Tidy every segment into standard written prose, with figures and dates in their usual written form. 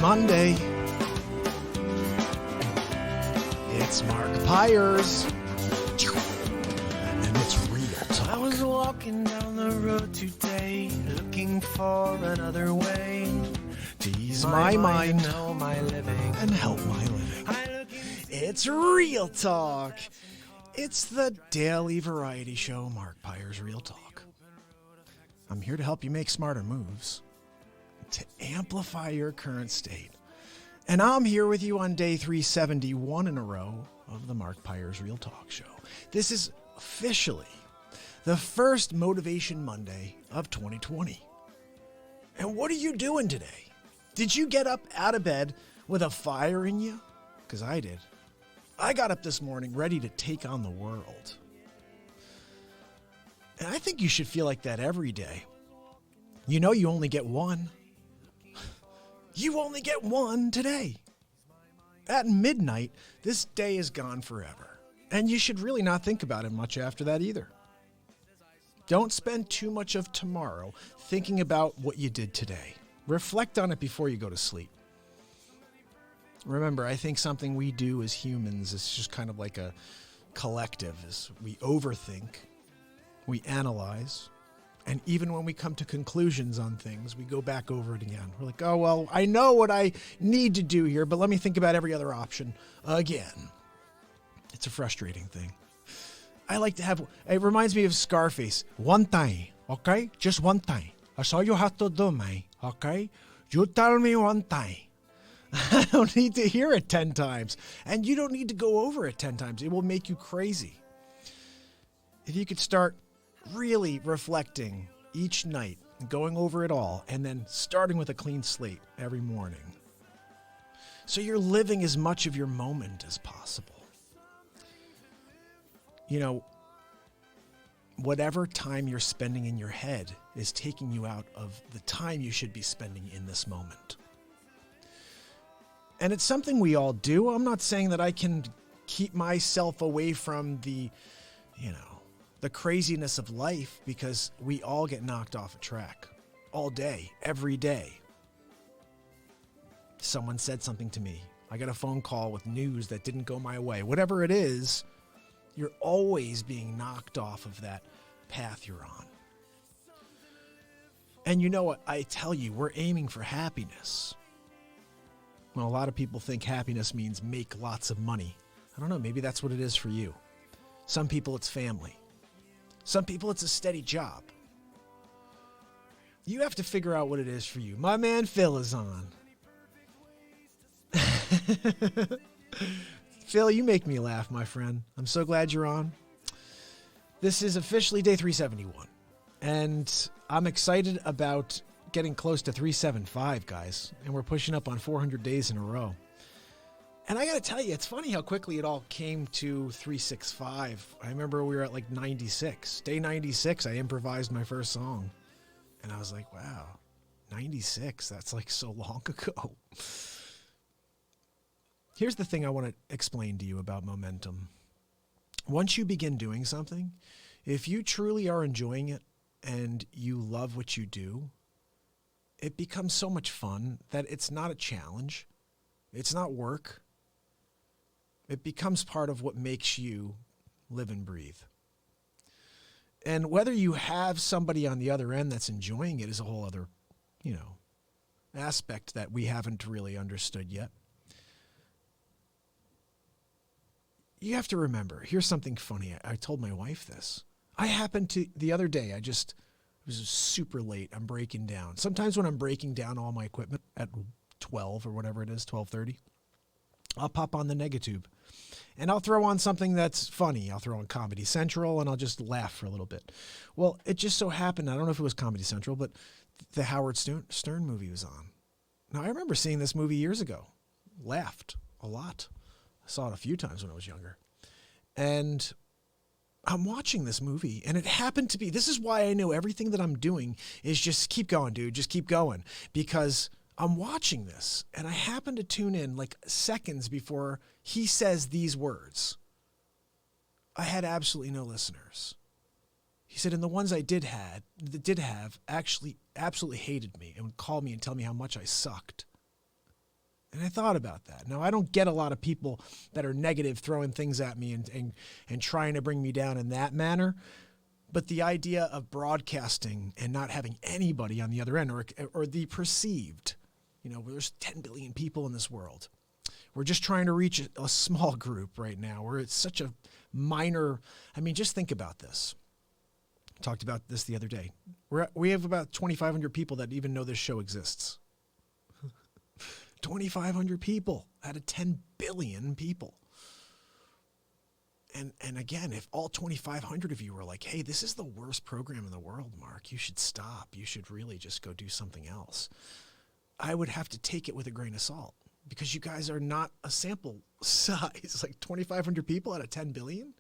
Monday. It's Mark Pyers. And it's real talk. I was walking down the road today, looking for another way to ease my mind and help my living. And help my living. It's real talk. It's the daily variety show, Mark Pyers Real Talk. I'm here to help you make smarter moves, to amplify your current state. And I'm here with you on day 371 in a row of the Mark Pyers Real Talk show. This is officially the first Motivation Monday of 2020. And what are you doing today? Did you get up out of bed with a fire in you? Because I did. I got up this morning ready to take on the world. And I think you should feel like that every day. You know you only get one. You only get one today. At midnight, this day is gone forever. And you should really not think about it much after that either. Don't spend too much of tomorrow thinking about what you did today. Reflect on it before you go to sleep. Remember, I think something we do as humans is just kind of like a collective. Is we overthink, we analyze, and even when we come to conclusions on things, we go back over it again. We're like, oh, well, I know what I need to do here, but let me think about every other option again. It's a frustrating thing. I like to have, it reminds me of Scarface. One time, okay? Just one time. That's all you have to do, man, okay? You tell me one time. I don't need to hear it 10 times. And you don't need to go over it 10 times. It will make you crazy. If you could start really reflecting each night, going over it all, and then starting with a clean slate every morning. So you're living as much of your moment as possible. You know, whatever time you're spending in your head is taking you out of the time you should be spending in this moment. And it's something we all do. I'm not saying that I can keep myself away from the craziness of life, because we all get knocked off a track all day, every day. Someone said something to me. I got a phone call with news that didn't go my way. Whatever it is, you're always being knocked off of that path you're on. And you know what? I tell you, we're aiming for happiness. Well, a lot of people think happiness means make lots of money. I don't know, maybe that's what it is for you. Some people it's family. Some people it's a steady job. You have to figure out what it is for you. My man Phil is on. Phil, you make me laugh, my friend. I'm so glad you're on. This is officially day 371. And I'm excited about getting close to 375, guys, and we're pushing up on 400 days in a row. And I got to tell you, it's funny how quickly it all came to 365. I remember we were at like 96. Day 96, I improvised my first song. And I was like, wow, 96, that's like so long ago. Here's the thing I want to explain to you about momentum. Once you begin doing something, if you truly are enjoying it and you love what you do, it becomes so much fun that it's not a challenge. It's not work. It becomes part of what makes you live and breathe. And whether you have somebody on the other end that's enjoying it is a whole other, aspect that we haven't really understood yet. You have to remember, here's something funny. I told my wife this. I happened to, the other day, it was super late. I'm breaking down. Sometimes when I'm breaking down all my equipment at 12 or whatever it is, 12:30, I'll pop on the Negatube and I'll throw on something that's funny. I'll throw on Comedy Central and I'll just laugh for a little bit. Well, it just so happened, I don't know if it was Comedy Central, but the Howard Stern movie was on. Now, I remember seeing this movie years ago. Laughed a lot. I saw it a few times when I was younger. And I'm watching this movie, and it happened to be, this is why I know everything that I'm doing is just keep going, dude, just keep going. Because I'm watching this, and I happen to tune in like seconds before he says these words. I had absolutely no listeners. He said, and the ones I did have actually absolutely hated me and would call me and tell me how much I sucked. And I thought about that. Now, I don't get a lot of people that are negative throwing things at me and trying to bring me down in that manner. But the idea of broadcasting and not having anybody on the other end, or the perceived, there's 10 billion people in this world. We're just trying to reach a small group right now where it's such a minor. Just think about this. I talked about this the other day. We have about 2,500 people that even know this show exists. 2,500 people out of 10 billion people. And again, if all 2,500 of you were like, hey, this is the worst program in the world, Mark, you should stop. You should really just go do something else. I would have to take it with a grain of salt because you guys are not a sample size, like 2,500 people out of 10 billion.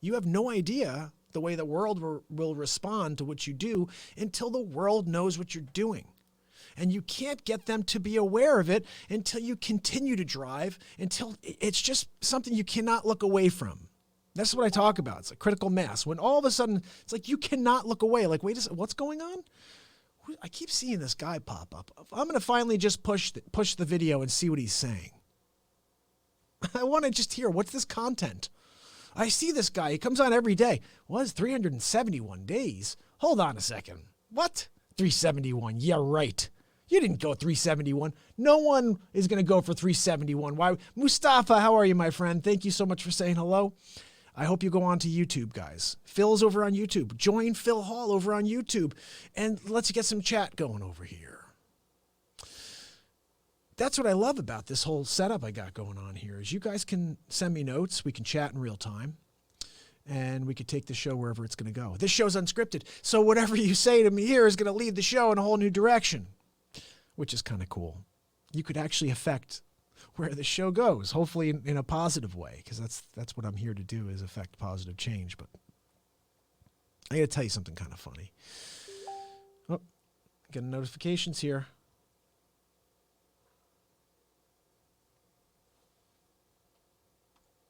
You have no idea the way the world will respond to what you do until the world knows what you're doing. And you can't get them to be aware of it until you continue to drive, until it's just something you cannot look away from. That's what I talk about. It's like critical mass. When all of a sudden, it's like you cannot look away. Like, wait a second, what's going on? I keep seeing this guy pop up. I'm going to finally just push the video and see what he's saying. I want to just hear, what's this content? I see this guy. He comes on every day. Was 371 days. Hold on a second. What? 371. Yeah, right. You didn't go 371. No one is going to go for 371. Why? Mustafa, how are you, my friend? Thank you so much for saying hello. I hope you go on to YouTube, guys. Phil's over on YouTube. Join Phil Hall over on YouTube, and let's get some chat going over here. That's what I love about this whole setup I got going on here is you guys can send me notes. We can chat in real time, and we could take the show wherever it's going to go. This show's unscripted, so whatever you say to me here is going to lead the show in a whole new direction, which is kind of cool. You could actually affect where the show goes, hopefully in a positive way, because that's what I'm here to do, is affect positive change. But I got to tell you something kind of funny. Oh, getting notifications here.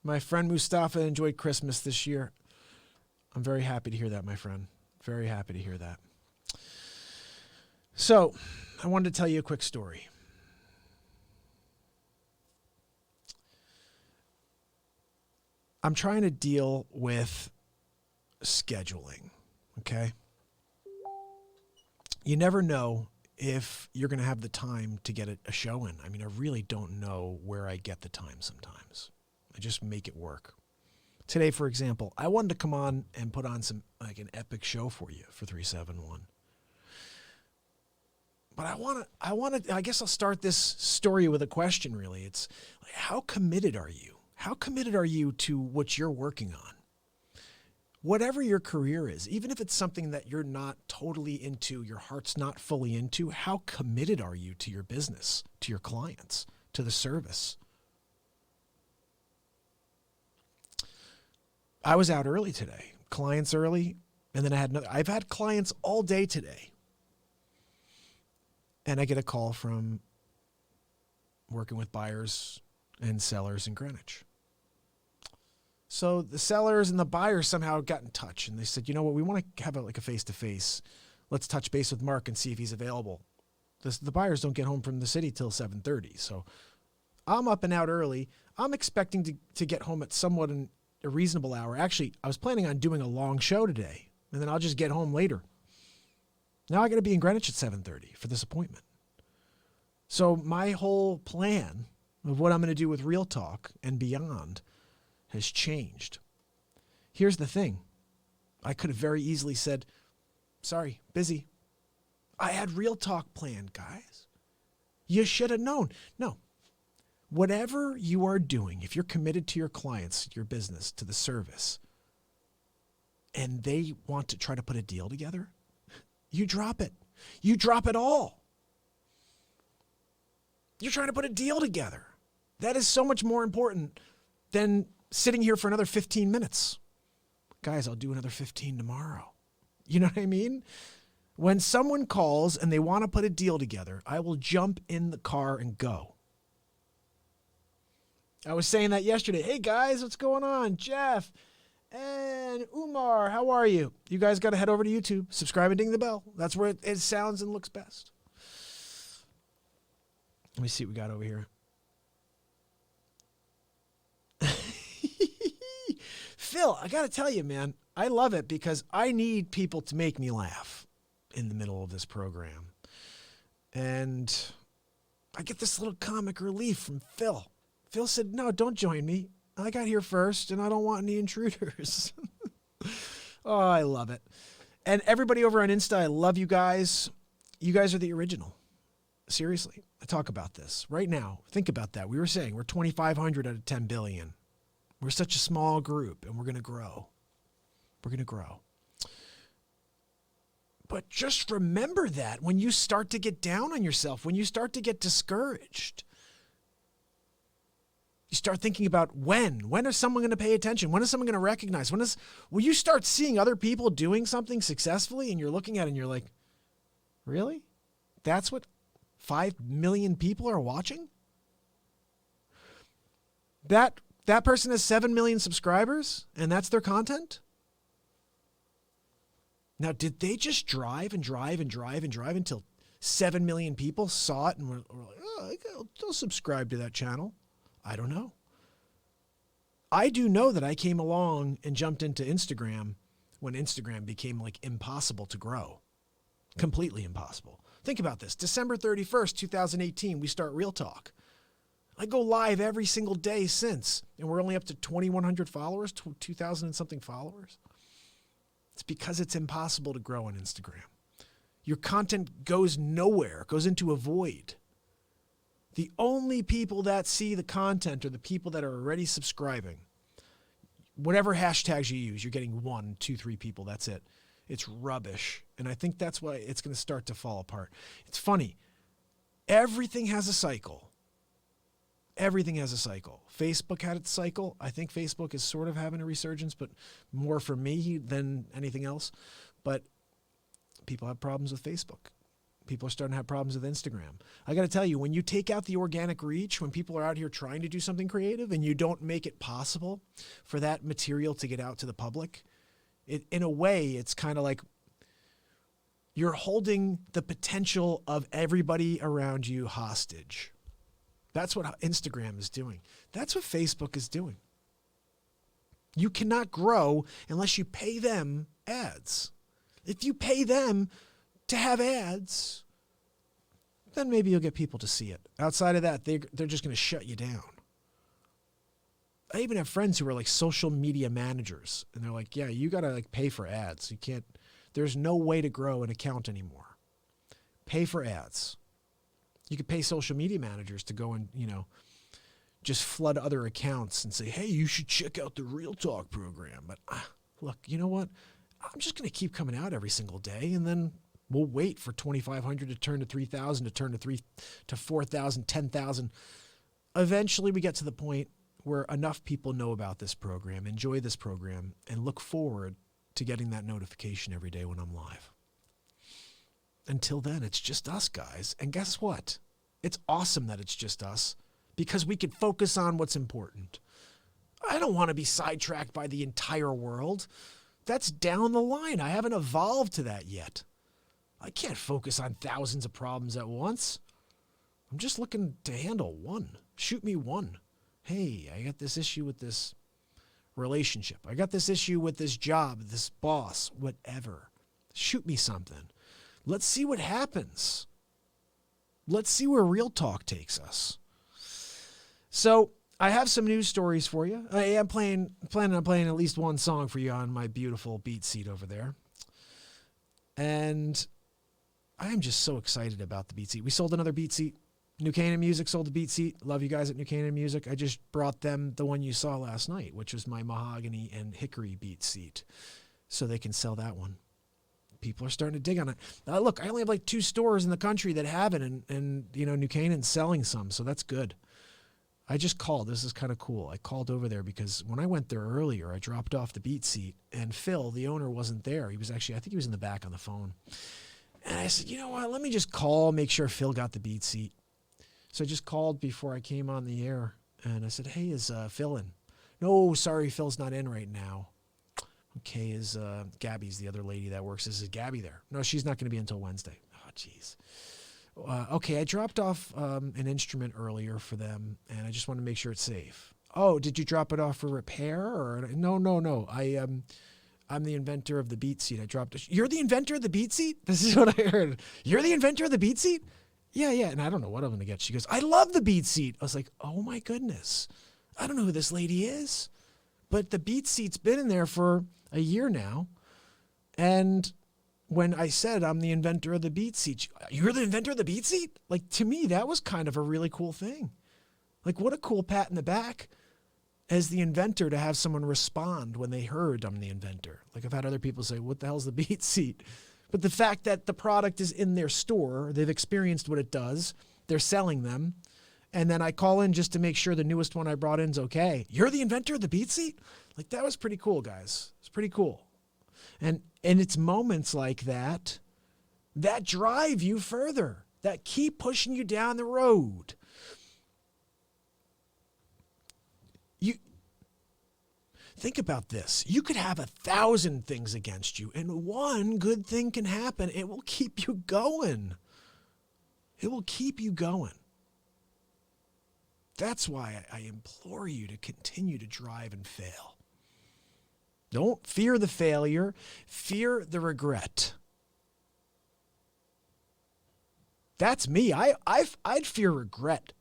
My friend Mustafa enjoyed Christmas this year. I'm very happy to hear that, my friend. Very happy to hear that. So, I wanted to tell you a quick story. I'm trying to deal with scheduling, okay? You never know if you're going to have the time to get a show in. I really don't know where I get the time sometimes. I just make it work. Today, for example, I wanted to come on and put on an epic show for you for 371. But I guess I'll start this story with a question, really. It's like, how committed are you? How committed are you to what you're working on? Whatever your career is, even if it's something that you're not totally into, your heart's not fully into, how committed are you to your business, to your clients, to the service? I was out early today, clients early, and then I've had clients all day today. And I get a call from working with buyers and sellers in Greenwich. So the sellers and the buyers somehow got in touch, and they said, you know what, we want to have a face-to-face. Let's touch base with Mark and see if he's available. The buyers don't get home from the city till 7:30. So I'm up and out early. I'm expecting to get home at somewhat a reasonable hour. Actually, I was planning on doing a long show today, and then I'll just get home later. Now I got to be in Greenwich at 7:30 for this appointment. So my whole plan of what I'm going to do with Real Talk and beyond has changed. Here's the thing. I could have very easily said, sorry, busy. I had Real Talk planned, guys. You should have known. No. Whatever you are doing, if you're committed to your clients, your business, to the service, and they want to try to put a deal together, you drop it. You drop it all. You're trying to put a deal together. That is so much more important than sitting here for another 15 minutes. Guys, I'll do another 15 tomorrow. You know what I mean? When someone calls and they want to put a deal together, I will jump in the car and go. I was saying that yesterday. Hey guys, what's going on? Jeff and Umar, how are you? You guys got to head over to YouTube, subscribe and ding the bell. That's where it sounds and looks best. Let me see what we got over here. Phil, I got to tell you, man, I love it because I need people to make me laugh in the middle of this program. And I get this little comic relief from Phil. Phil said, no, don't join me. I got here first and I don't want any intruders. Oh, I love it. And everybody over on Insta, I love you guys. You guys are the original. Seriously, I talk about this right now. Think about that. We were saying we're 2,500 out of 10 billion. We're such a small group and we're going to grow. We're going to grow. But just remember that when you start to get down on yourself, when you start to get discouraged, you start thinking about when is someone going to pay attention? When is someone going to recognize? When you start seeing other people doing something successfully and you're looking at it and you're like, really? That's what 5 million people are watching? That person has 7 million subscribers and that's their content? Now, did they just drive until 7 million people saw it and were like, oh, I'll subscribe to that channel? I don't know. I do know that I came along and jumped into Instagram when Instagram became like impossible to grow. Completely impossible. Think about this. December 31st, 2018, we start Real Talk. I go live every single day since, and we're only up to 2,100 followers, 2,000 and something followers. It's because it's impossible to grow on Instagram. Your content goes nowhere, goes into a void. The only people that see the content are the people that are already subscribing. Whatever hashtags you use, you're getting 1, 2, 3 people. That's it. It's rubbish. And I think that's why it's going to start to fall apart. It's funny. Everything has a cycle. Everything has a cycle. Facebook had its cycle. I think Facebook is sort of having a resurgence, but more for me than anything else. But people have problems with Facebook. People are starting to have problems with Instagram. I got to tell you, when you take out the organic reach, when people are out here trying to do something creative and you don't make it possible for that material to get out to the public, in a way, it's kind of like you're holding the potential of everybody around you hostage. That's what Instagram is doing. That's what Facebook is doing. You cannot grow unless you pay them ads. If you pay them to have ads, then maybe you'll get people to see it. Outside of that, they're just going to shut you down. I even have friends who are like social media managers, and they're like, yeah, you got to like pay for ads. You can't, there's no way to grow an account anymore. Pay for ads. You could pay social media managers to go and, just flood other accounts and say, hey, you should check out the Real Talk program. But look, you know what? I'm just going to keep coming out every single day, and then we'll wait for 2,500 to turn to 3,000, to turn to 4,000, 10,000. Eventually we get to the point where enough people know about this program, enjoy this program, and look forward to getting that notification every day when I'm live. Until then, it's just us, guys. And guess what? It's awesome that it's just us because we can focus on what's important. I don't want to be sidetracked by the entire world. That's down the line. I haven't evolved to that yet. I can't focus on thousands of problems at once. I'm just looking to handle one. Shoot me one. Hey, I got this issue with this relationship. I got this issue with this job, this boss, whatever. Shoot me something. Let's see what happens. Let's see where Real Talk takes us. So I have some news stories for you. I am planning on playing at least one song for you on my beautiful beat seat over there. And I am just so excited about the beat seat. We sold another beat seat. New Canaan Music sold the beat seat. Love you guys at New Canaan Music. I just brought them the one you saw last night, which was my mahogany and hickory beat seat, so they can sell that one. People are starting to dig on it. Look, I only have like 2 stores in the country that have it, and New Canaan's selling some, so that's good. I just called. This is kind of cool. I called over there because when I went there earlier, I dropped off the beat seat, and Phil, the owner, wasn't there. He was actually, I think he was in the back on the phone. And I said, you know what, let me just call, make sure Phil got the beat seat. So I just called before I came on the air, and I said, hey, is Phil in? No, sorry, Phil's not in right now. Okay, is Gabby's the other lady that works? Is Gabby there? No, she's not going to be until Wednesday. Oh, jeez. Okay, I dropped off an instrument earlier for them, and I just want to make sure it's safe. Oh, did you drop it off for repair? Or no. I'm the inventor of the beat seat. I dropped it. You're the inventor of the beat seat? This is what I heard. You're the inventor of the beat seat? Yeah. And I don't know what I'm going to get. She goes, I love the beat seat. I was like, oh my goodness. I don't know who this lady is, but the beat seat's been in there for a year now. And when I said I'm the inventor of the beat seat, you're the inventor of the beat seat? Like, to me, that was kind of a really cool thing. Like, what a cool pat in the back as the inventor to have someone respond when they heard I'm the inventor. Like, I've had other people say, what the hell's the beat seat? But the fact that the product is in their store, they've experienced what it does, they're selling them, and then I call in just to make sure the newest one I brought in is okay. You're the inventor of the beat seat? Like, that was pretty cool, guys. It's pretty cool. And it's moments like that that drive you further, that keep pushing you down the road. You think about this. You could have 1,000 things against you, and one good thing can happen. It will keep you going. It will keep you going. That's why I implore you to continue to drive and fail. Don't fear the failure. Fear the regret. That's me. I'd fear regret.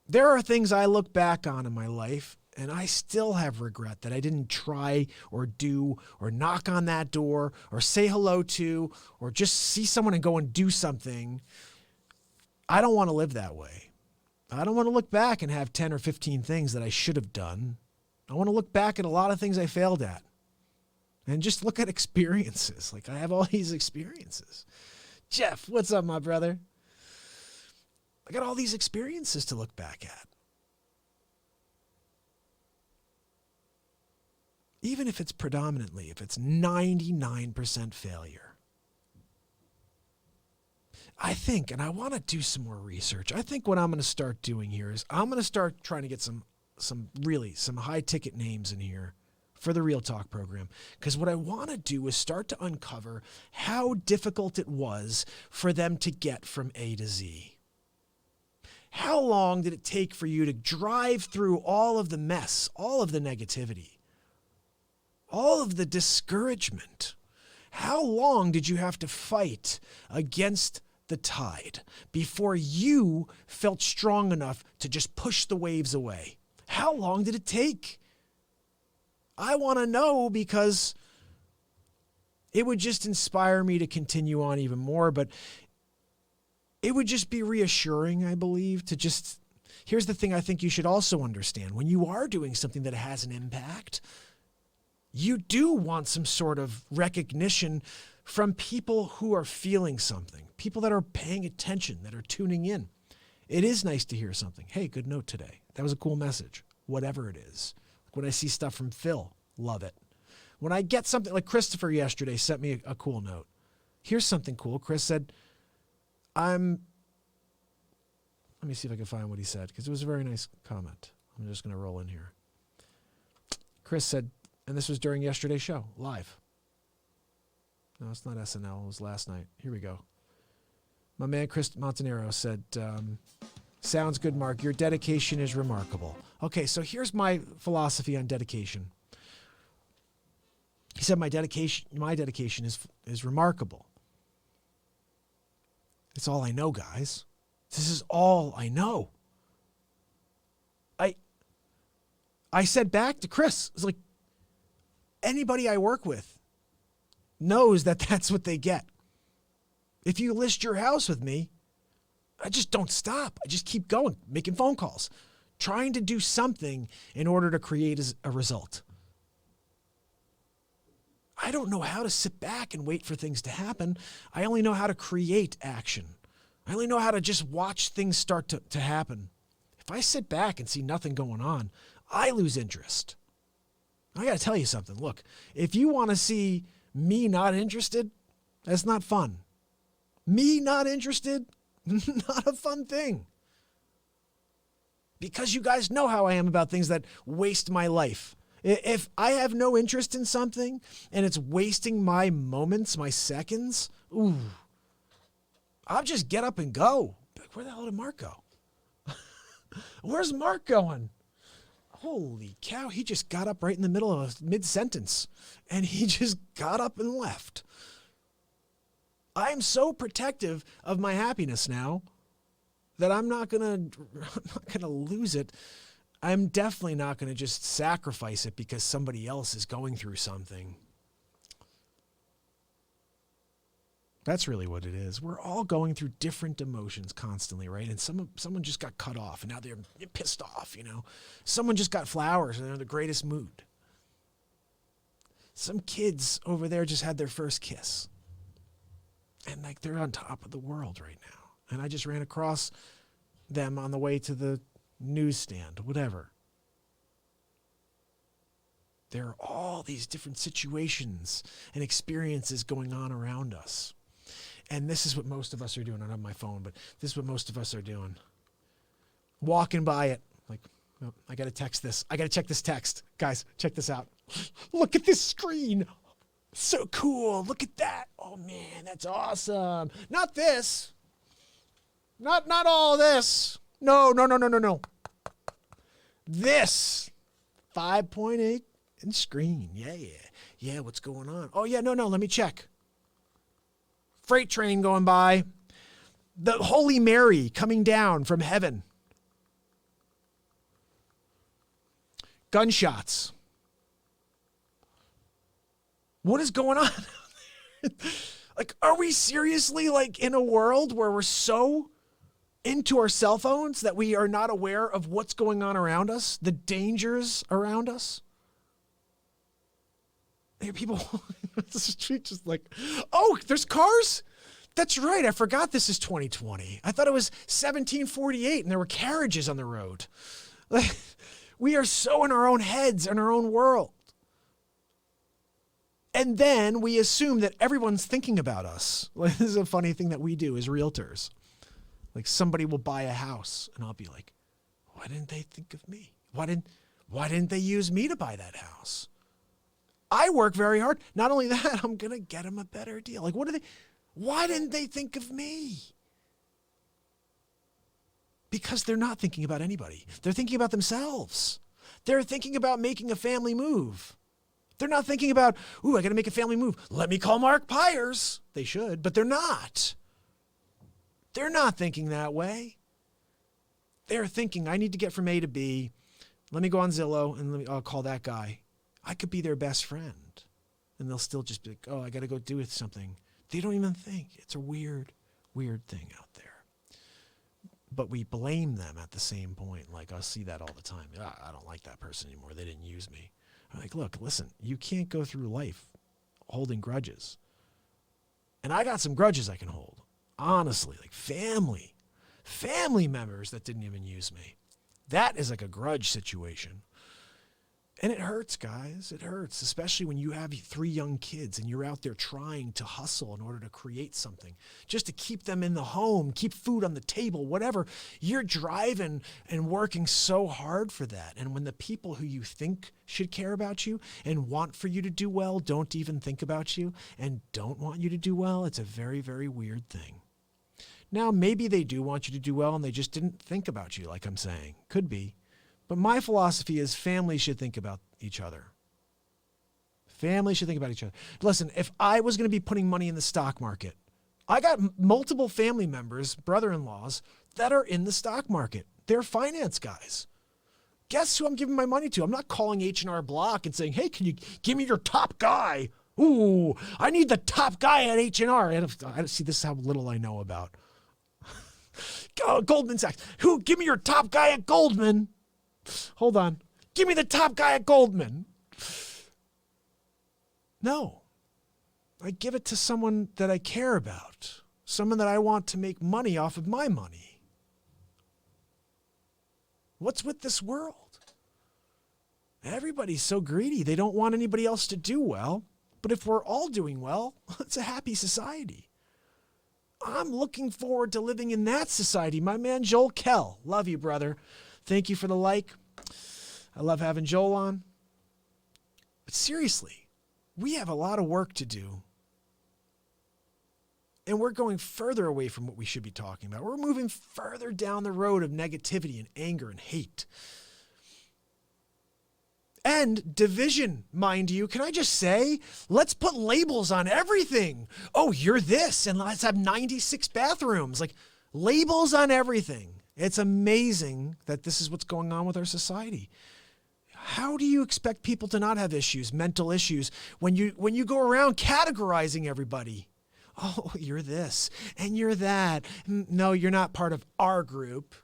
There are things I look back on in my life, and I still have regret that I didn't try or do or knock on that door or say hello to or just see someone and go and do something. I don't want to live that way. I don't want to look back and have 10 or 15 things that I should have done. I want to look back at a lot of things I failed at and just look at experiences. Like, I have all these experiences. Jeff, what's up, my brother? I got all these experiences to look back at. Even if it's predominantly, if it's 99% failure. I think, and I want to do some more research. I think what I'm going to start doing here is I'm going to start trying to get some high ticket names in here for the Real Talk program. Because what I want to do is start to uncover how difficult it was for them to get from A to Z. How long did it take for you to drive through all of the mess, all of the negativity, all of the discouragement? How long did you have to fight against the tide before you felt strong enough to just push the waves away? How long did it take? I want to know, because it would just inspire me to continue on even more, but it would just be reassuring, I believe, to just, here's the thing I think you should also understand. When you are doing something that has an impact, you do want some sort of recognition from people who are feeling something, people that are paying attention, that are tuning in. It is nice to hear something. Hey, good note today. That was a cool message, whatever it is. Like when I see stuff from Phil, love it. When I get something, like Christopher yesterday sent me a cool note. Here's something cool. Chris said, let me see if I can find what he said, because it was a very nice comment. I'm just going to roll in here. Chris said, and this was during yesterday's show, live. No, it's not SNL. It was last night. Here we go. My man, Chris Montanero, said, sounds good, Mark. Your dedication is remarkable. Okay, so here's my philosophy on dedication. He said, my dedication is remarkable. It's all I know, guys. This is all I know. I said back to Chris, it's like, anybody I work with knows that that's what they get. If you list your house with me, I just don't stop. I just keep going, making phone calls, trying to do something in order to create a result. I don't know how to sit back and wait for things to happen. I only know how to create action. I only know how to just watch things start to happen. If I sit back and see nothing going on, I lose interest. I got to tell you something. Look, if you want to see me not interested, that's not fun. Me not interested, not a fun thing. Because you guys know how I am about things that waste my life. If I have no interest in something and it's wasting my moments, my seconds, I'll just get up and go. Like, where the hell did Mark go? Where's Mark going? Holy cow, he just got up right in the middle of a mid-sentence. And he just got up and left. I'm so protective of my happiness now that I'm not gonna lose it. I'm definitely not gonna just sacrifice it because somebody else is going through something. That's really what it is. We're all going through different emotions constantly, right? And someone just got cut off and now they're pissed off, you know. Someone just got flowers and they're in the greatest mood. Some kids over there just had their first kiss. And like they're on top of the world right now. And I just ran across them on the way to the newsstand, whatever. There are all these different situations and experiences going on around us. And this is what most of us are doing. I don't have my phone, but this is what most of us are doing. Walking by it. Like, oh, I got to text this. I got to check this text. Guys, check this out. Look at this screen. So cool. Look at that. Oh, man, that's awesome. Not this. Not all this. No. This 5.8 inch screen. Yeah, what's going on? Oh, yeah, no, let me check. Freight train going by. The Holy Mary coming down from heaven. Gunshots. What is going on? Like, are we seriously like in a world where we're so into our cell phones that we are not aware of what's going on around us, the dangers around us? There are people on the street just like, oh, there's cars? That's right. I forgot this is 2020. I thought it was 1748 and there were carriages on the road. Like, we are so in our own heads, in our own world. And then we assume that everyone's thinking about us. Like, this is a funny thing that we do as realtors. Like somebody will buy a house and I'll be like, why didn't they think of me? Why didn't they use me to buy that house? I work very hard. Not only that, I'm going to get them a better deal. Like, why didn't they think of me? Because they're not thinking about anybody. They're thinking about themselves. They're thinking about making a family move. They're not thinking about, ooh, I got to make a family move. Let me call Mark Pyers. They should, but they're not. They're not thinking that way. They're thinking, I need to get from A to B. Let me go on Zillow and I'll call that guy. I could be their best friend. And they'll still just be like, oh, I got to go do something. They don't even think. It's a weird thing out there. But we blame them at the same point. Like, I see that all the time. I don't like that person anymore. They didn't use me. I'm like, look, listen, you can't go through life holding grudges. And I got some grudges I can hold. Honestly, like family members that didn't even use me. That is like a grudge situation. And it hurts, guys. It hurts, especially when you have 3 young kids and you're out there trying to hustle in order to create something, just to keep them in the home, keep food on the table, whatever. You're driving and working so hard for that. And when the people who you think should care about you and want for you to do well don't even think about you and don't want you to do well, it's a very, very weird thing. Now, maybe they do want you to do well and they just didn't think about you, like I'm saying. Could be. But my philosophy is families should think about each other. Families should think about each other. Listen, if I was going to be putting money in the stock market, I got multiple family members, brother-in-laws, that are in the stock market. They're finance guys. Guess who I'm giving my money to? I'm not calling H&R Block and saying, hey, can you give me your top guy? Ooh, I need the top guy at H&R. I see, this is how little I know about. Goldman Sachs. Give me your top guy at Goldman. Hold on. Give me the top guy at Goldman. No. I give it to someone that I care about. Someone that I want to make money off of my money. What's with this world? Everybody's so greedy. They don't want anybody else to do well. But if we're all doing well, it's a happy society. I'm looking forward to living in that society. My man, Joel Kell. Love you, brother. Thank you for the like. I love having Joel on. But seriously, we have a lot of work to do. And we're going further away from what we should be talking about. We're moving further down the road of negativity and anger and hate. And division, mind you. Can I just say, let's put labels on everything. Oh, you're this, and let's have 96 bathrooms. Like, labels on everything. It's amazing that this is what's going on with our society. How do you expect people to not have issues, mental issues, when you go around categorizing everybody? Oh, you're this and you're that. No, you're not part of our group.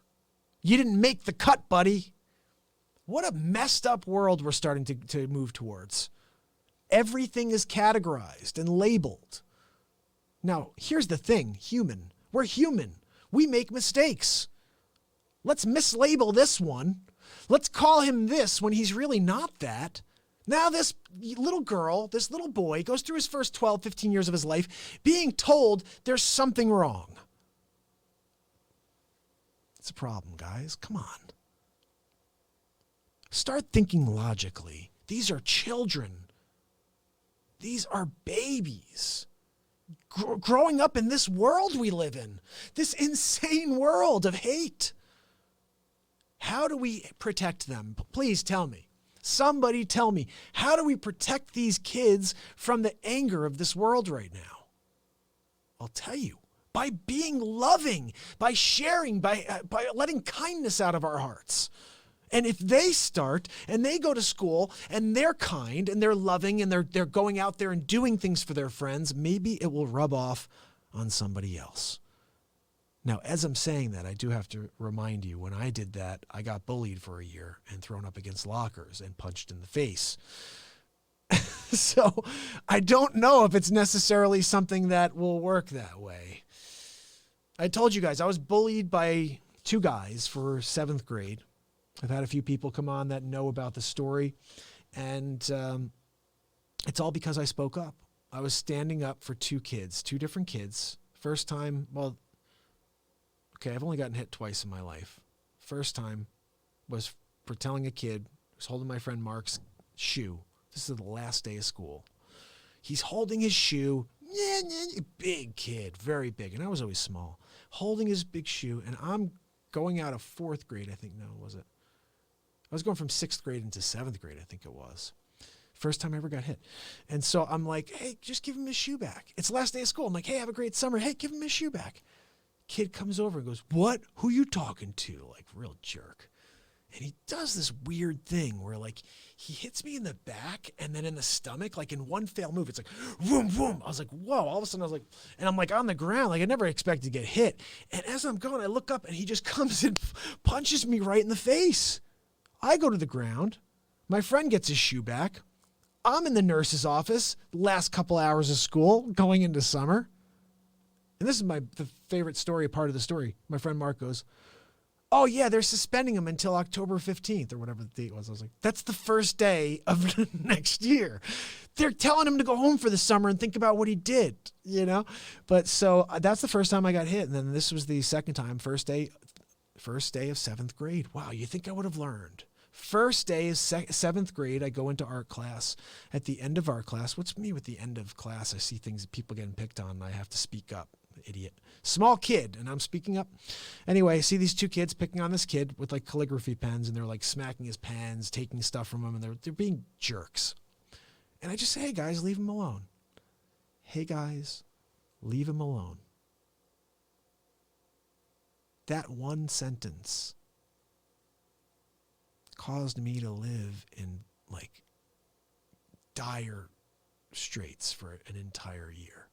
You didn't make the cut, buddy. What a messed up world we're starting to move towards. Everything is categorized and labeled. Now, here's the thing, human. We're human. We make mistakes. Let's mislabel this one. Let's call him this when he's really not that. Now this little girl, this little boy goes through his first 12, 15 years of his life being told there's something wrong. It's a problem, guys. Come on. Start thinking logically. These are children. These are babies. Growing up in this world we live in. This insane world of hate. How do we protect them? Please tell me. Somebody tell me. How do we protect these kids from the anger of this world right now? I'll tell you. By being loving, by sharing, by letting kindness out of our hearts. And if they start and they go to school and they're kind and they're loving and they're going out there and doing things for their friends, maybe it will rub off on somebody else. Now, as I'm saying that, I do have to remind you, when I did that, I got bullied for a year and thrown up against lockers and punched in the face. So I don't know if it's necessarily something that will work that way. I told you guys, I was bullied by 2 guys for 7th grade. I've had a few people come on that know about the story, and it's all because I spoke up. I was standing up for 2 kids, 2 different kids. First time, well, okay, I've only gotten hit twice in my life. First time was for telling a kid who's holding my friend Mark's shoe. This is the last day of school. He's holding his shoe, big kid, very big, and I was always small, holding his big shoe, and I'm going out of 4th grade, I think, no, was it? I was going from 6th grade into 7th grade, I think it was. First time I ever got hit. And so I'm like, hey, just give him his shoe back. It's the last day of school. I'm like, hey, have a great summer. Hey, give him his shoe back. Kid comes over and goes, what? Who you talking to? Like, real jerk. And he does this weird thing where, like, he hits me in the back and then in the stomach, like in one fell move. It's like, vroom, vroom. I was like, whoa. All of a sudden, I was like, and I'm like on the ground. Like, I never expected to get hit. And as I'm going, I look up and he just comes and punches me right in the face. I go to the ground. My friend gets his shoe back. I'm in the nurse's office, last couple hours of school, going into summer. And this is the favorite story, part of the story. My friend Mark goes, oh, yeah, they're suspending him until October 15th or whatever the date was. I was like, that's the first day of next year. They're telling him to go home for the summer and think about what he did, you know? But so that's the first time I got hit. And then this was the second time, first day of 7th grade. Wow, you think I would have learned? First day is 7th grade. I go into art class. At the end of art class, what's me with the end of class? I see things, people getting picked on, and I have to speak up. Idiot. Small kid, and I'm speaking up. Anyway, I see these 2 kids picking on this kid with like calligraphy pens, and they're like smacking his pens, taking stuff from him, and they're being jerks. And I just say, hey guys, leave him alone. Hey guys, leave him alone. That one sentence caused me to live in like dire straits for an entire year.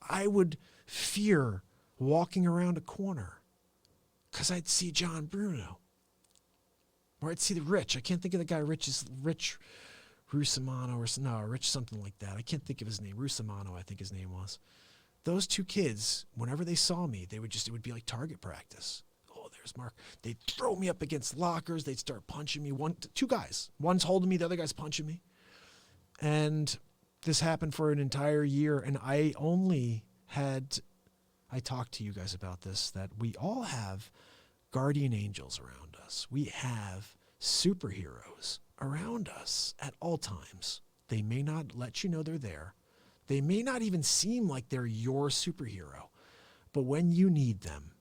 I would fear walking around a corner because I'd see John Bruno. Or I'd see the Rich. I can't think of the guy, Rich Russimano or Rich something like that. I can't think of his name. Russimano, I think his name was. Those 2 kids, whenever they saw me, it would be like target practice. Oh, there's Mark. They'd throw me up against lockers. They'd start punching me. 2 guys. One's holding me, the other guy's punching me. And this happened for an entire year, and I talked to you guys about this, that we all have guardian angels around us. We have superheroes around us at all times. They may not let you know they're there. They may not even seem like they're your superhero, but when you need them,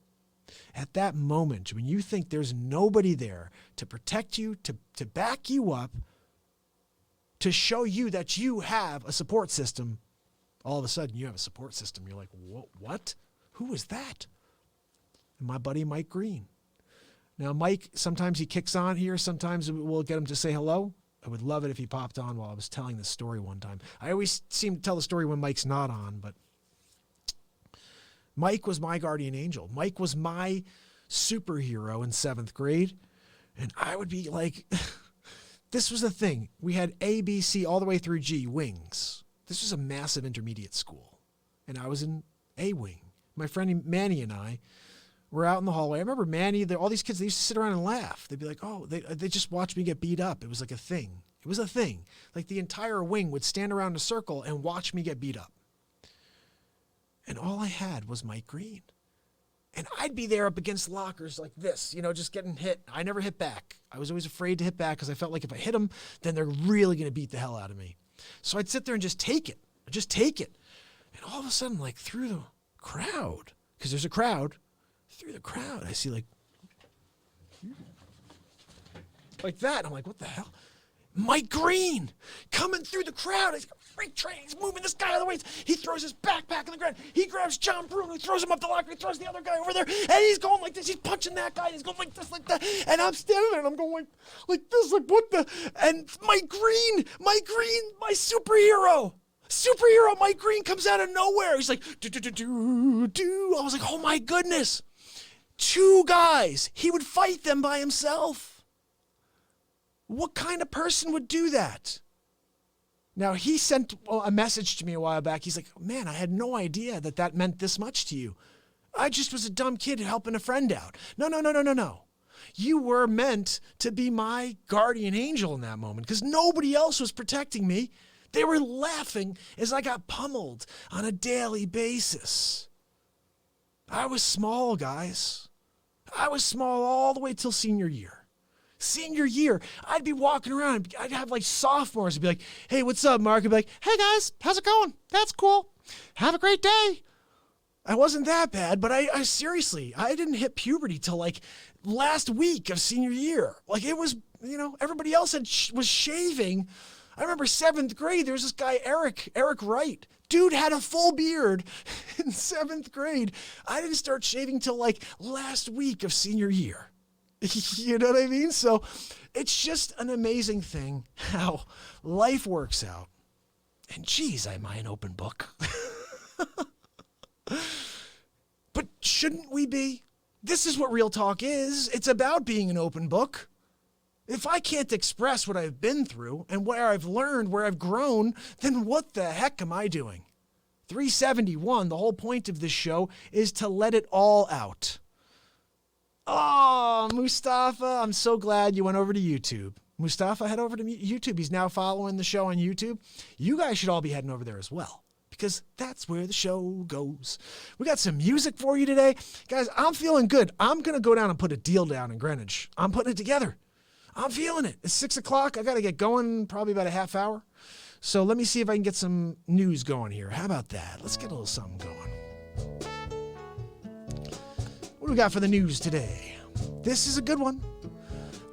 at that moment, when you think there's nobody there to protect you, to back you up, to show you that you have a support system, all of a sudden you have a support system. You're like, what? Who is that? And my buddy Mike Green. Now, Mike, sometimes he kicks on here. Sometimes we'll get him to say hello. I would love it if he popped on while I was telling this story one time. I always seem to tell the story when Mike's not on, but Mike was my guardian angel. Mike was my superhero in 7th grade. And I would be like, this was the thing. We had A, B, C, all the way through G, wings. This was a massive intermediate school. And I was in A wing. My friend Manny and I were out in the hallway. I remember Manny, all these kids, they used to sit around and laugh. They'd be like, oh, they just watched me get beat up. It was like a thing. It was a thing. Like the entire wing would stand around in a circle and watch me get beat up. And all I had was Mike Green. And I'd be there up against lockers like this, just getting hit. I never hit back. I was always afraid to hit back because I felt like if I hit them, then they're really going to beat the hell out of me. So I'd sit there and just take it. And all of a sudden, like through the crowd, because there's a crowd, through the crowd, I see like that. And I'm like, what the hell? Mike Green coming through the crowd. He's got a freight train. He's moving this guy out of the way. He throws his backpack on the ground. He grabs John Bruno. He throws him up the locker. He throws the other guy over there. And he's going like this. He's punching that guy. And he's going like this, like that. And I'm standing there and I'm going like this, like what the? And Mike Green, my superhero. Mike Green comes out of nowhere. He's like, do. I was like, oh my goodness. 2 guys. He would fight them by himself. What kind of person would do that? Now, he sent a message to me a while back. He's like, man, I had no idea that meant this much to you. I just was a dumb kid helping a friend out. No. You were meant to be my guardian angel in that moment because nobody else was protecting me. They were laughing as I got pummeled on a daily basis. I was small, guys. I was small all the way till senior year. Senior year, I'd be walking around. I'd have like sophomores be like, hey, what's up, Mark? I'd be like, hey, guys, how's it going? That's cool. Have a great day. I wasn't that bad, but I seriously, I didn't hit puberty till like last week of senior year. Like it was, everybody else was shaving. I remember 7th grade, there was this guy, Eric Wright. Dude had a full beard in 7th grade. I didn't start shaving till like last week of senior year. You know what I mean? So it's just an amazing thing how life works out. And geez, am I an open book? But shouldn't we be? This is what real talk is. It's about being an open book. If I can't express what I've been through and where I've learned, where I've grown, then what the heck am I doing? 371, the whole point of this show is to let it all out. Oh, Mustafa, I'm so glad you went over to YouTube. Mustafa, head over to YouTube. He's now following the show on YouTube. You guys should all be heading over there as well because that's where the show goes. We got some music for you today. Guys, I'm feeling good. I'm going to go down and put a deal down in Greenwich. I'm putting it together. I'm feeling it. It's 6 o'clock. I got to get going probably about a half hour. So let me see if I can get some news going here. How about that? Let's get a little something going. What do we got for the news today? This is a good one.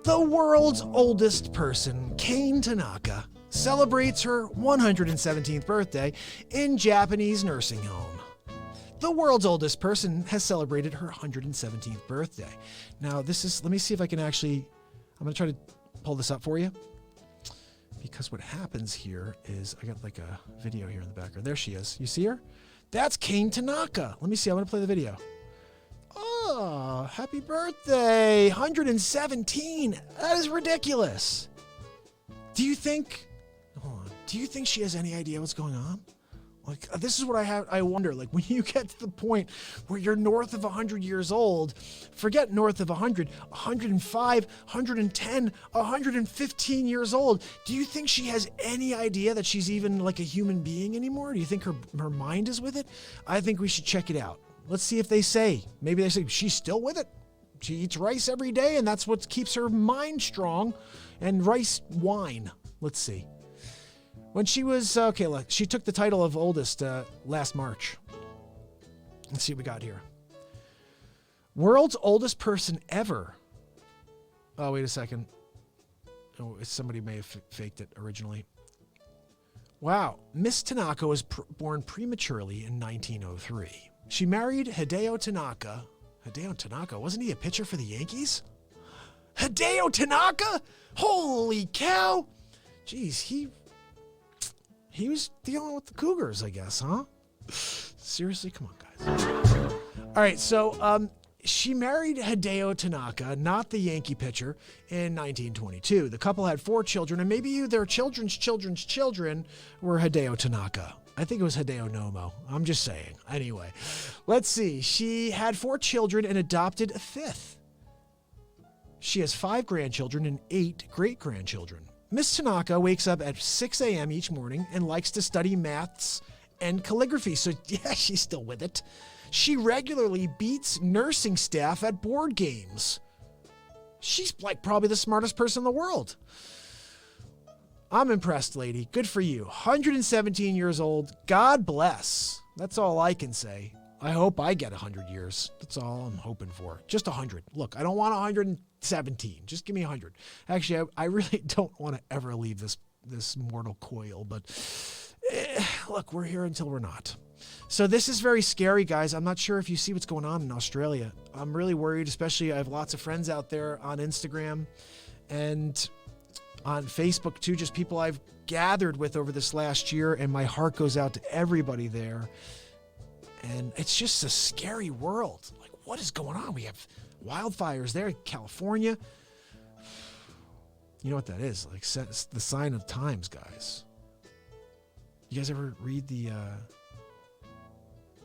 The world's oldest person, Kane Tanaka, celebrates her 117th birthday in Japanese nursing home. The world's oldest person has celebrated her 117th birthday. Now, let me see if I can I'm going to try to pull this up for you. Because what happens here is, I got like a video here in the background. There she is. You see her? That's Kane Tanaka. Let me see. I'm going to play the video. Oh, happy birthday. 117. That is ridiculous. Do you think she has any idea what's going on? Like, this is what I wonder, like, when you get to the point where you're north of 100 years old, forget north of 100, 105, 110, 115 years old, do you think she has any idea that she's even like a human being anymore? Do you think her mind is with it? I think we should check it out. Let's see if maybe they say she's still with it. She eats rice every day and that's what keeps her mind strong, and rice wine. Let's see. When she was, okay, look, she took the title of oldest last March. Let's see what we got here. World's oldest person ever. Oh, wait a second. Oh, somebody may have faked it originally. Wow. Miss Tanaka was born prematurely in 1903. She married Hideo Tanaka. Hideo Tanaka? Wasn't he a pitcher for the Yankees? Hideo Tanaka? Holy cow. Jeez, he was dealing with the Cougars, I guess, huh? Seriously? Come on, guys. All right, so she married Hideo Tanaka, not the Yankee pitcher, in 1922. The couple had 4 children, and maybe their children's children were Hideo Tanaka. I think it was Hideo Nomo. I'm just saying. Anyway, let's see. She had 4 children and adopted a 5th. She has 5 grandchildren and 8 great-grandchildren. Miss Tanaka wakes up at 6 a.m. each morning and likes to study maths and calligraphy. So, yeah, she's still with it. She regularly beats nursing staff at board games. She's like probably the smartest person in the world. I'm impressed, lady. Good for you. 117 years old. God bless. That's all I can say. I hope I get 100 years. That's all I'm hoping for. Just 100. Look, I don't want 117. Just give me 100. Actually, I really don't want to ever leave this mortal coil, but look, we're here until we're not. So this is very scary, guys. I'm not sure if you see what's going on in Australia. I'm really worried, especially I have lots of friends out there on Instagram and on Facebook too, just people I've gathered with over this last year, and my heart goes out to everybody there. And it's just a scary world. Like, what is going on? We have wildfires there in California. You know what that is? Like, it's the sign of times, guys. You guys ever read the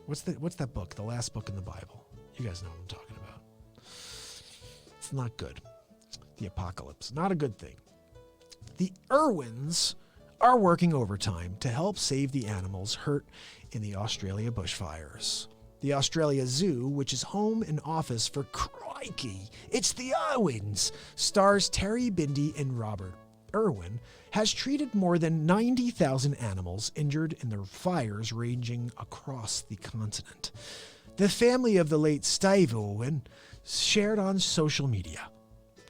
what's that book? The last book in the Bible. You guys know what I'm talking about. It's not good. The apocalypse. Not a good thing. The Irwins are working overtime to help save the animals hurt in the Australia bushfires. The Australia Zoo, which is home and office for crikey, it's the Irwins, stars Terry Bindi and Robert Irwin, has treated more than 90,000 animals injured in the fires ranging across the continent. The family of the late Steve Irwin shared on social media.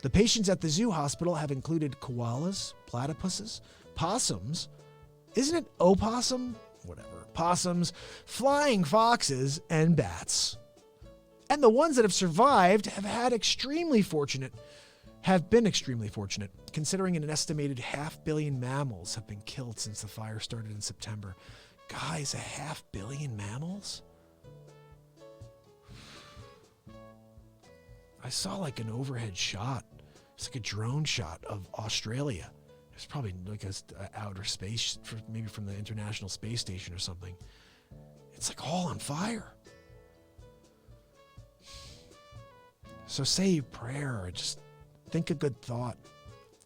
The patients at the zoo hospital have included koalas, platypuses, possums, isn't it opossum? Whatever. Possums, flying foxes, and bats. And the ones that have survived have been extremely fortunate, considering an estimated 500 million mammals have been killed since the fire started in September. Guys, 500 million mammals? I saw like an overhead shot. It's like a drone shot of Australia. It's probably like a outer space, maybe from the International Space Station or something. It's like all on fire. So say a prayer or just think a good thought.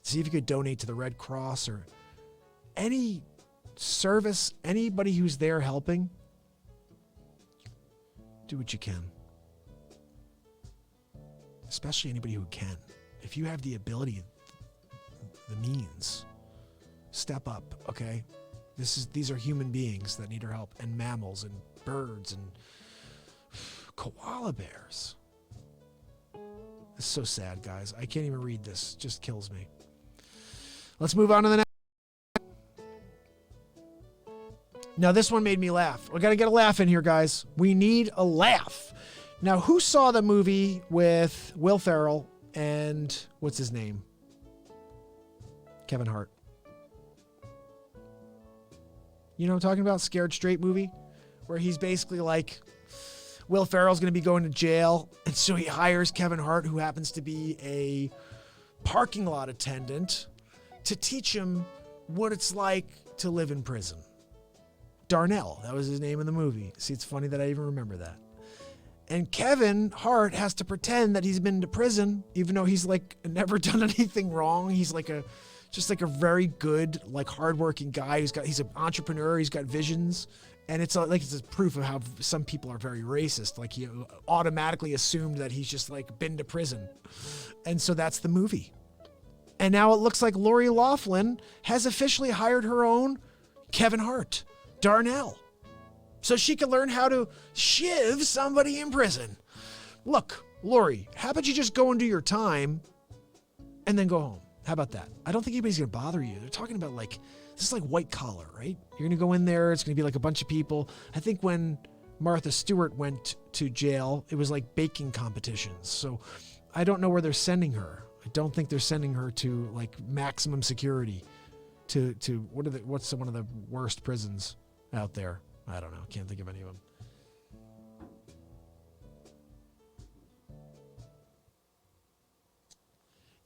See if you could donate to the Red Cross or any service, anybody who's there helping. Do what you can. Especially anybody who can. If you have the ability, the means, step up, okay? These are human beings that need our help, and mammals and birds and koala bears. It's so sad, guys. I can't even read this. It just kills me. Let's move on to the next. Now, this one made me laugh. We got to get a laugh in here, guys. We need a laugh. Now, who saw the movie with Will Ferrell and what's his name? Kevin Hart. You know what I'm talking about? Scared Straight movie? Where he's basically like, Will Ferrell's going to be going to jail. And so he hires Kevin Hart, who happens to be a parking lot attendant, to teach him what it's like to live in prison. Darnell, that was his name in the movie. See, it's funny that I even remember that. And Kevin Hart has to pretend that he's been to prison, even though he's like never done anything wrong. He's like just like a very good, like hardworking guy he's an entrepreneur. He's got visions. And it's like, it's a proof of how some people are very racist. Like he automatically assumed that he's just like been to prison. And so that's the movie. And now it looks like Lori Loughlin has officially hired her own Kevin Hart, Darnell, so she could learn how to shiv somebody in prison. Look, Lori, how about you just go and do your time and then go home? How about that? I don't think anybody's going to bother you. They're talking about this is like white collar, right? You're going to go in there. It's going to be like a bunch of people. I think when Martha Stewart went to jail, it was like baking competitions. So I don't know where they're sending her. I don't think they're sending her to like maximum security to what's one of the worst prisons out there? I don't know. Can't think of any of them.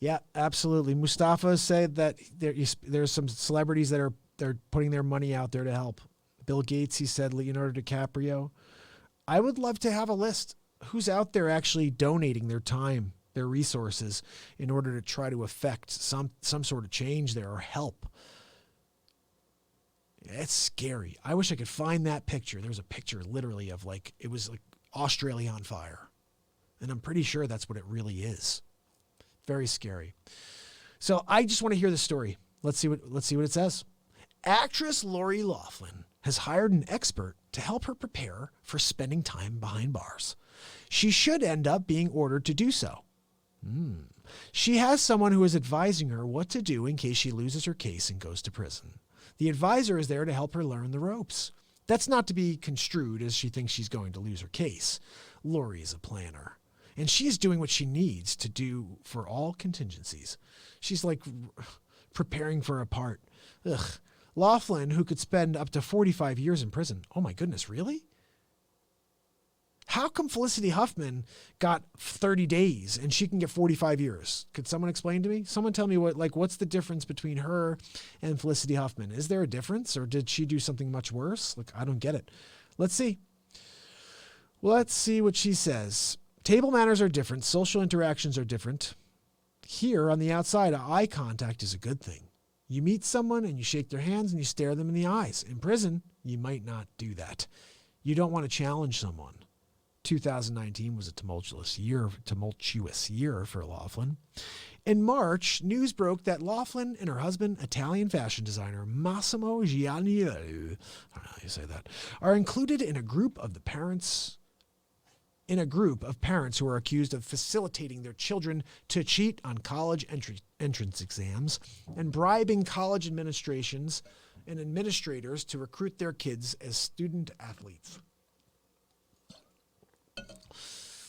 Yeah, absolutely. Mustafa said that there's some celebrities that they're putting their money out there to help. Bill Gates, he said, Leonardo DiCaprio. I would love to have a list. Who's out there actually donating their time, their resources in order to try to affect some sort of change there or help? It's scary. I wish I could find that picture. There was a picture literally of it was like Australia on fire. And I'm pretty sure that's what it really is. Very scary. So I just want to hear the story. Let's see what it says. Actress Lori Loughlin has hired an expert to help her prepare for spending time behind bars. She should end up being ordered to do so. She has someone who is advising her what to do in case she loses her case and goes to prison. The advisor is there to help her learn the ropes. That's not to be construed as she thinks she's going to lose her case. Lori is a planner. And she's doing what she needs to do for all contingencies. She's like preparing for a part. Ugh. Loughlin, who could spend up to 45 years in prison. Oh my goodness, really? How come Felicity Huffman got 30 days and she can get 45 years? Could someone explain to me? Someone tell me what's the difference between her and Felicity Huffman? Is there a difference, or did she do something much worse? I don't get it. Let's see. Let's see what she says. Table manners are different. Social interactions are different. Here on the outside, eye contact is a good thing. You meet someone and you shake their hands and you stare them in the eyes. In prison, you might not do that. You don't want to challenge someone. 2019 was a tumultuous year for Loughlin. In March, news broke that Loughlin and her husband, Italian fashion designer Massimo Giannini, I don't know how you say that, are included in a group of parents who are accused of facilitating their children to cheat on college entrance exams and bribing college administrations and administrators to recruit their kids as student athletes.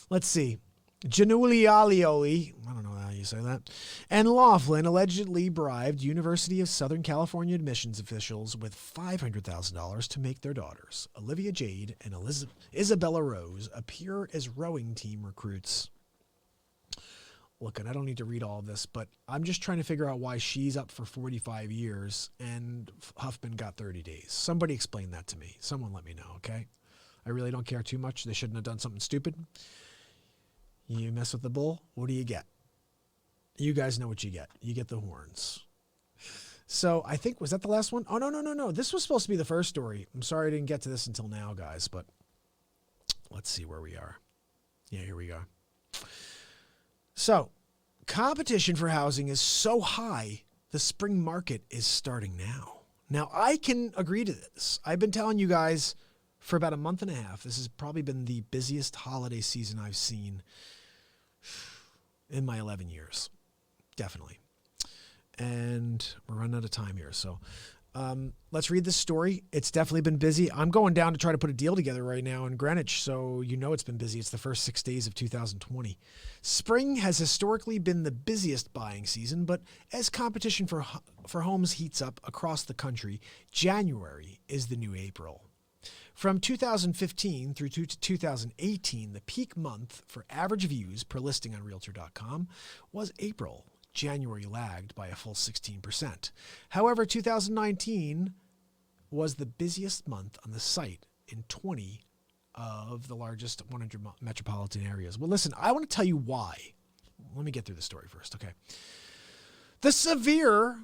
Let's see. Giannulioli, I don't know how you say that, and Loughlin allegedly bribed University of Southern California admissions officials with $500,000 to make their daughters, Olivia Jade and Isabella Rose, appear as rowing team recruits. Look, and I don't need to read all of this, but I'm just trying to figure out why she's up for 45 years and Huffman got 30 days. Somebody explain that to me. Someone let me know, okay? I really don't care too much. They shouldn't have done something stupid. You mess with the bull, what do you get? You guys know what you get. You get the horns. So I think, was that the last one? Oh, no. This was supposed to be the first story. I'm sorry I didn't get to this until now, guys, but let's see where we are. Yeah, here we go. So competition for housing is so high, the spring market is starting now. Now, I can agree to this. I've been telling you guys for about a month and a half. This has probably been the busiest holiday season I've seen in my 11 years. Definitely. And we're running out of time here. So let's read this story. It's definitely been busy. I'm going down to try to put a deal together right now in Greenwich. So you know it's been busy. It's the first 6 days of 2020. Spring has historically been the busiest buying season, but as competition for homes heats up across the country, January is the new April. From 2015 through to 2018, the peak month for average views per listing on Realtor.com was April. January lagged by a full 16%. However, 2019 was the busiest month on the site in 20 of the largest 100 metropolitan areas. Well, listen, I want to tell you why. Let me get through the story first, okay? The severe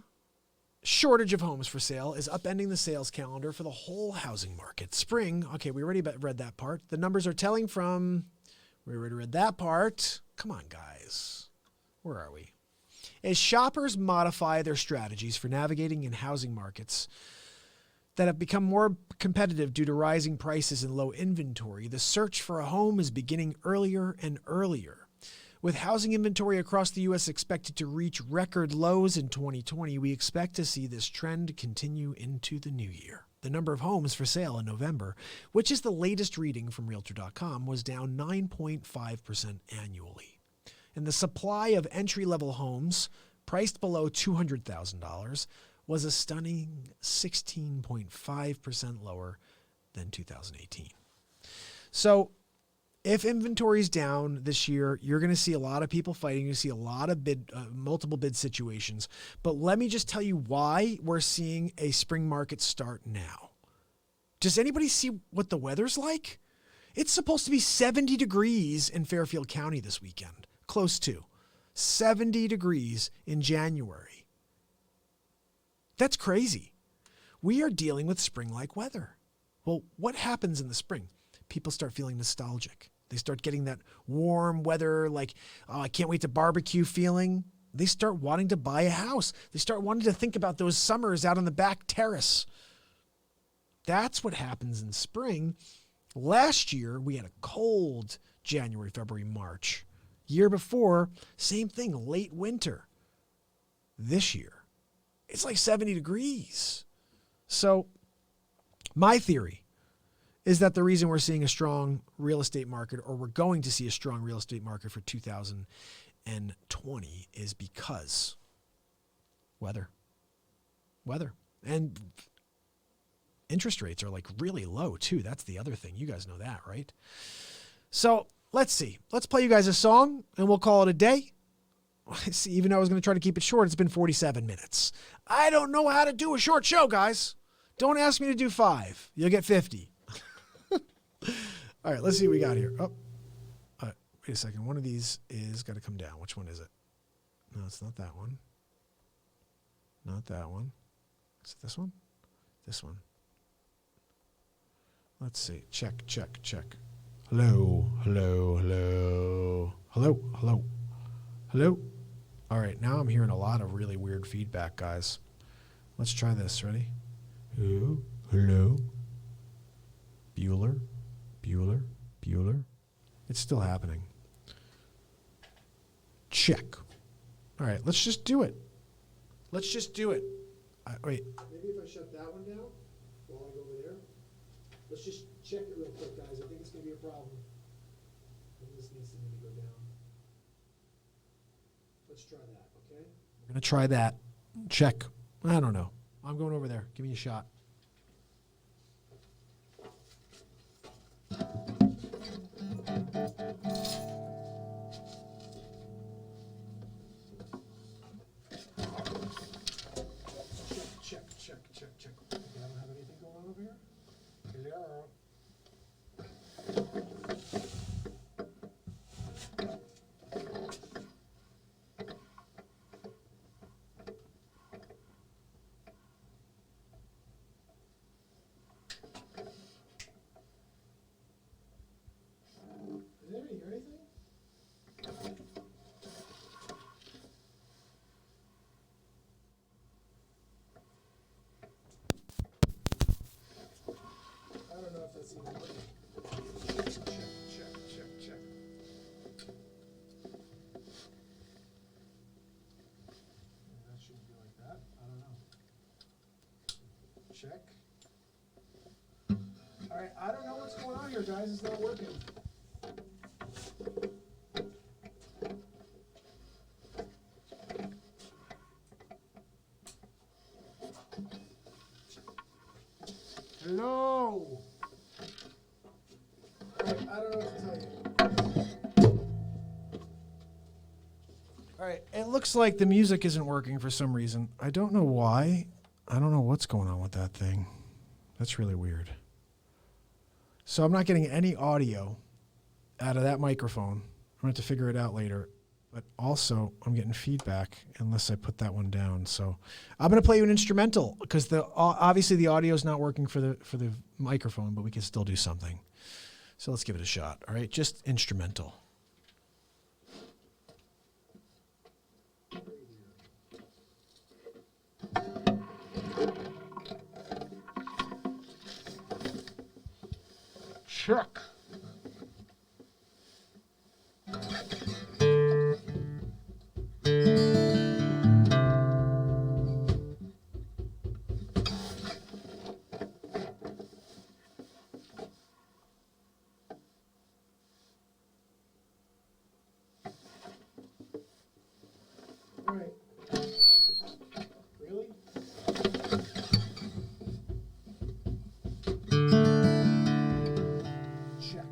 shortage of homes for sale is upending the sales calendar for the whole housing market. Spring, okay, we already read that part. The numbers are telling from, we already read that part. Come on, guys. Where are we? As shoppers modify their strategies for navigating in housing markets, that have become more competitive due to rising prices and low inventory, the search for a home is beginning earlier and earlier. With housing inventory across the U.S. expected to reach record lows in 2020, we expect to see this trend continue into the new year. The number of homes for sale in November, which is the latest reading from Realtor.com, was down 9.5% annually. And the supply of entry-level homes priced below $200,000 was a stunning 16.5% lower than 2018. So if inventory is down this year, you're going to see a lot of people fighting. You see a lot of multiple bid situations. But let me just tell you why we're seeing a spring market start now. Does anybody see what the weather's like? It's supposed to be 70 degrees in Fairfield County this weekend. Close to 70 degrees in January. That's crazy. We are dealing with spring-like weather. Well, what happens in the spring? People start feeling nostalgic. They start getting that warm weather, like, oh, I can't wait to barbecue feeling. They start wanting to buy a house. They start wanting to think about those summers out on the back terrace. That's what happens in spring. Last year, we had a cold January, February, March. Year before, same thing, late winter. This year, it's like 70 degrees. So my theory is that the reason we're seeing a strong real estate market, or we're going to see a strong real estate market for 2020, is because weather. And interest rates are like really low too. That's the other thing. You guys know that, right? So let's see. Let's play you guys a song and we'll call it a day. See, even though I was going to try to keep it short, it's been 47 minutes. I don't know how to do a short show, guys. Don't ask me to do 5. You'll get 50. All right, let's see what we got here. Oh, wait a second. One of these is got to come down. Which one is it? No, it's not that one. Not that one. Is it this one? This one. Let's see. Check. Hello. All right, now I'm hearing a lot of really weird feedback, guys. Let's try this. Ready? Hello. Bueller. It's still happening. Check. All right, let's just do it. Wait. Maybe if I shut that one down while I go over there. Let's just check it real quick, guys. I think it's going to be a problem. I think this needs to maybe go down. Let's try that, okay? We're going to try that. Check. I don't know. I'm going over there. Give me a shot. Check. Okay, I don't have anything going on over here. Hello. Did anybody hear anything? I don't know if that's even working. Check. That shouldn't be like that. I don't know. Check. All right, I don't know what's going on here, guys. It's not working. Hello. All right, I don't know what to tell you. All right, it looks like the music isn't working for some reason. I don't know why. I don't know what's going on with that thing. That's really weird. So I'm not getting any audio out of that microphone. I'm going to have to figure it out later. But also, I'm getting feedback unless I put that one down. So I'm going to play you an instrumental because obviously the audio is not working for the microphone, but we can still do something. So let's give it a shot. All right, just instrumental. Check. All right. Really? Check.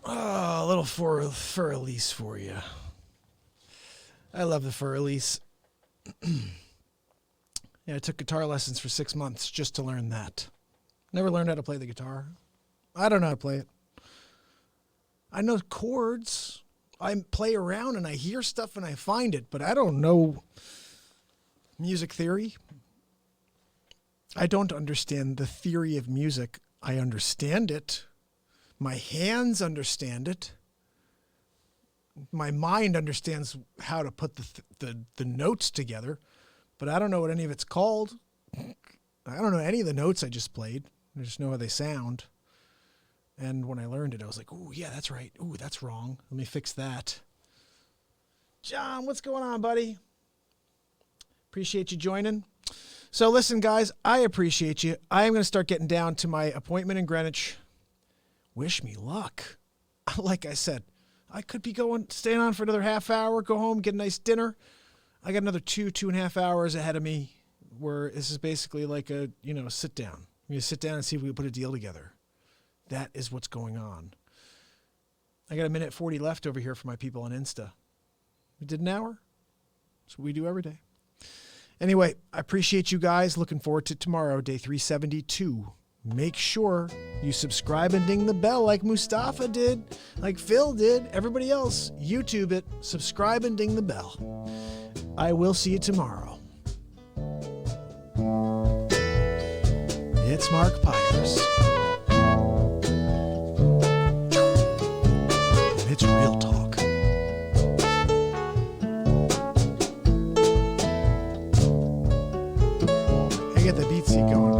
Oh, a little fur Elise for you. I love the fur Elise. Yeah, I took guitar lessons for 6 months just to learn that. Never learned how to play the guitar. I don't know how to play it. I know chords. I play around and I hear stuff and I find it, but I don't know music theory. I don't understand the theory of music. I understand it. My hands understand it. My mind understands how to put the notes together, but I don't know what any of it's called. I don't know any of the notes I just played. I just know how they sound. And when I learned it, I was like, "Ooh, yeah, that's right. Ooh, that's wrong. Let me fix that." John, what's going on, buddy? Appreciate you joining. So listen, guys, I appreciate you. I am going to start getting down to my appointment in Greenwich. Wish me luck. Like I said, I could be staying on for another half hour, go home, get a nice dinner. I got another 2.5 hours ahead of me where this is basically like a, sit down. You sit down and see if we can put a deal together. That is what's going on. I got 1:40 left over here for my people on Insta. We did an hour. That's what we do every day. Anyway, I appreciate you guys. Looking forward to tomorrow, day 372. Make sure you subscribe and ding the bell like Mustafa did, like Phil did, everybody else. YouTube it, subscribe and ding the bell. I will see you tomorrow. It's Mark Pyers. And it's real talk. I get the beat seat going.